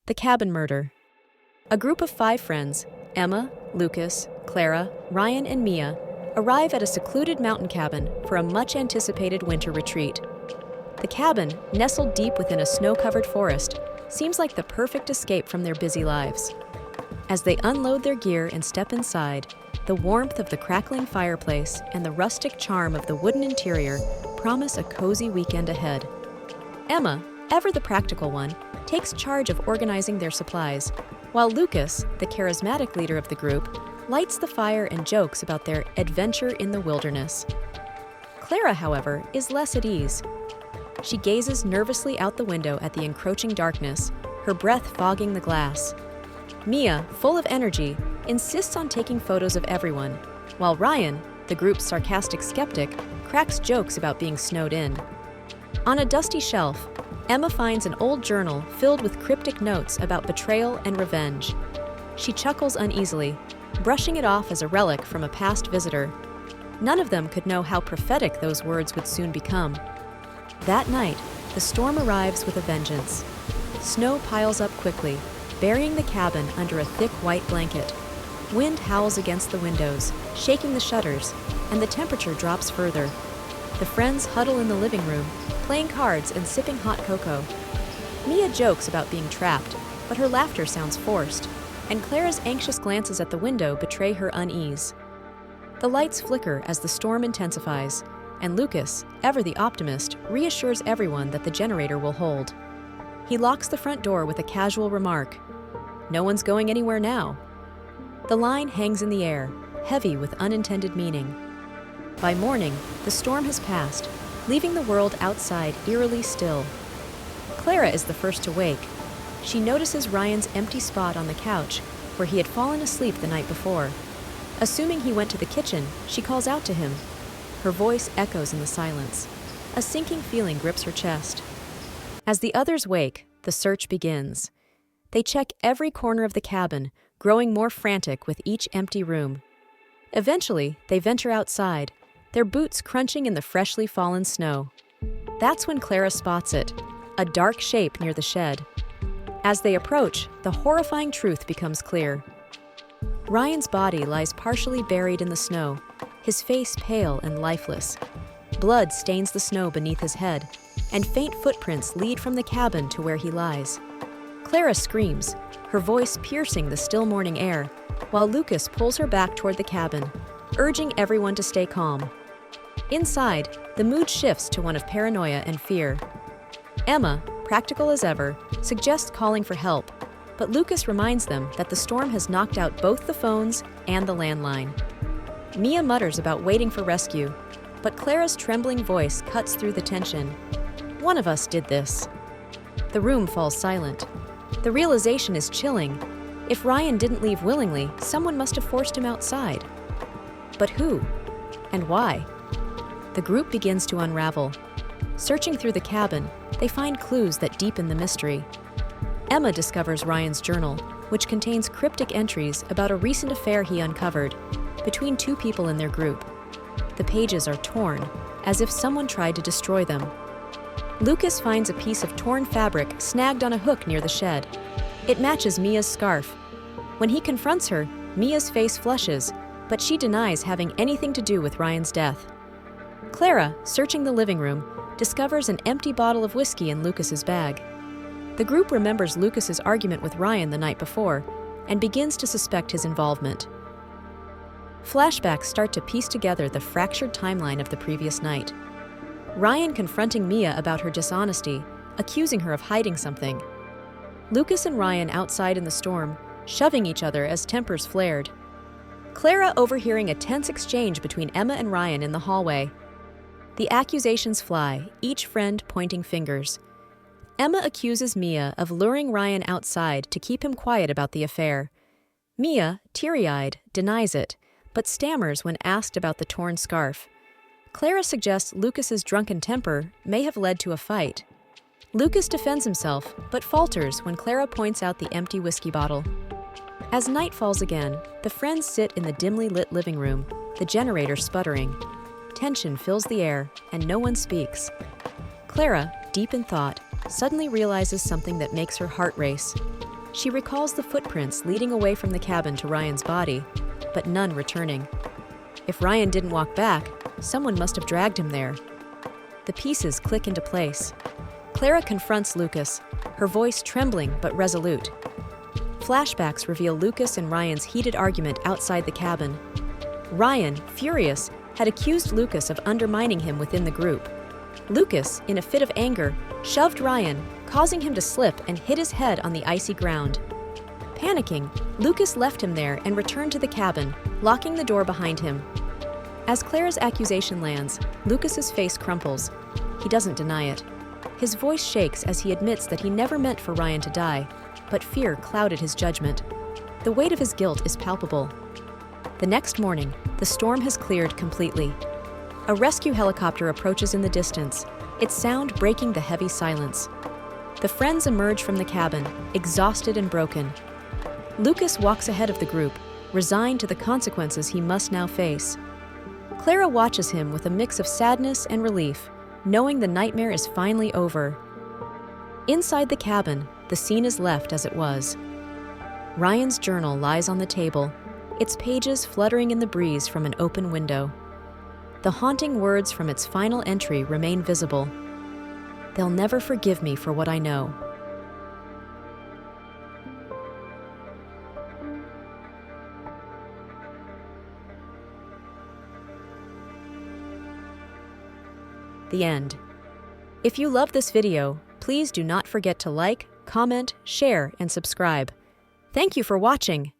The Cabin Murder. A group of 5 friends, Emma, Lucas, Clara, Ryan, and Mia, arrive at a secluded mountain cabin for a much-anticipated winter retreat. The cabin, nestled deep within a snow-covered forest, seems like the perfect escape from their busy lives. As they unload their gear and step inside, the warmth of the crackling fireplace and the rustic charm of the wooden interior promise a cozy weekend ahead. Emma, ever the practical one, takes charge of organizing their supplies, while Lucas, the charismatic leader of the group, lights the fire and jokes about their adventure in the wilderness. Clara, however, is less at ease. She gazes nervously out the window at the encroaching darkness, her breath fogging the glass. Mia, full of energy, insists on taking photos of everyone, while Ryan, the group's sarcastic skeptic, cracks jokes about being snowed in. On a dusty shelf, Emma finds an old journal filled with cryptic notes about betrayal and revenge. She chuckles uneasily, brushing it off as a relic from a past visitor. None of them could know how prophetic those words would soon become. That night, the storm arrives with a vengeance. Snow piles up quickly, burying the cabin under a thick white blanket. Wind howls against the windows, shaking the shutters, and the temperature drops further. The friends huddle in the living room, playing cards and sipping hot cocoa. Mia jokes about being trapped, but her laughter sounds forced, and Clara's anxious glances at the window betray her unease. The lights flicker as the storm intensifies, and Lucas, ever the optimist, reassures everyone that the generator will hold. He locks the front door with a casual remark, "No one's going anywhere now." The line hangs in the air, heavy with unintended meaning. By morning, the storm has passed, leaving the world outside eerily still. Clara is the first to wake. She notices Ryan's empty spot on the couch, where he had fallen asleep the night before. Assuming he went to the kitchen, she calls out to him. Her voice echoes in the silence. A sinking feeling grips her chest. As the others wake, the search begins. They check every corner of the cabin, growing more frantic with each empty room. Eventually, they venture outside, their boots crunching in the freshly fallen snow. That's when Clara spots it, a dark shape near the shed. As they approach, the horrifying truth becomes clear. Ryan's body lies partially buried in the snow, his face pale and lifeless. Blood stains the snow beneath his head, and faint footprints lead from the cabin to where he lies. Clara screams, her voice piercing the still morning air, while Lucas pulls her back toward the cabin, urging everyone to stay calm. Inside, the mood shifts to one of paranoia and fear. Emma, practical as ever, suggests calling for help, but Lucas reminds them that the storm has knocked out both the phones and the landline. Mia mutters about waiting for rescue, but Clara's trembling voice cuts through the tension. "One of us did this." The room falls silent. The realization is chilling. If Ryan didn't leave willingly, someone must have forced him outside. But who? And why? The group begins to unravel. Searching through the cabin, they find clues that deepen the mystery. Emma discovers Ryan's journal, which contains cryptic entries about a recent affair he uncovered between 2 people in their group. The pages are torn, as if someone tried to destroy them. Lucas finds a piece of torn fabric snagged on a hook near the shed. It matches Mia's scarf. When he confronts her, Mia's face flushes, but she denies having anything to do with Ryan's death. Clara, searching the living room, discovers an empty bottle of whiskey in Lucas's bag. The group remembers Lucas's argument with Ryan the night before and begins to suspect his involvement. Flashbacks start to piece together the fractured timeline of the previous night. Ryan confronting Mia about her dishonesty, accusing her of hiding something. Lucas and Ryan outside in the storm, shoving each other as tempers flared. Clara overhearing a tense exchange between Emma and Ryan in the hallway. The accusations fly, each friend pointing fingers. Emma accuses Mia of luring Ryan outside to keep him quiet about the affair. Mia, teary-eyed, denies it, but stammers when asked about the torn scarf. Clara suggests Lucas's drunken temper may have led to a fight. Lucas defends himself, but falters when Clara points out the empty whiskey bottle. As night falls again, the friends sit in the dimly lit living room, the generator sputtering. Tension fills the air, and no one speaks. Clara, deep in thought, suddenly realizes something that makes her heart race. She recalls the footprints leading away from the cabin to Ryan's body, but none returning. If Ryan didn't walk back, someone must have dragged him there. The pieces click into place. Clara confronts Lucas, her voice trembling but resolute. Flashbacks reveal Lucas and Ryan's heated argument outside the cabin. Ryan, furious, had accused Lucas of undermining him within the group. Lucas, in a fit of anger, shoved Ryan, causing him to slip and hit his head on the icy ground. Panicking, Lucas left him there and returned to the cabin, locking the door behind him. As Clara's accusation lands, Lucas's face crumples. He doesn't deny it. His voice shakes as he admits that he never meant for Ryan to die, but fear clouded his judgment. The weight of his guilt is palpable. The next morning, the storm has cleared completely. A rescue helicopter approaches in the distance, its sound breaking the heavy silence. The friends emerge from the cabin, exhausted and broken. Lucas walks ahead of the group, resigned to the consequences he must now face. Clara watches him with a mix of sadness and relief, knowing the nightmare is finally over. Inside the cabin, the scene is left as it was. Ryan's journal lies on the table, its pages fluttering in the breeze from an open window. The haunting words from its final entry remain visible. "They'll never forgive me for what I know." The end. If you love this video, please do not forget to like, comment, share, and subscribe. Thank you for watching.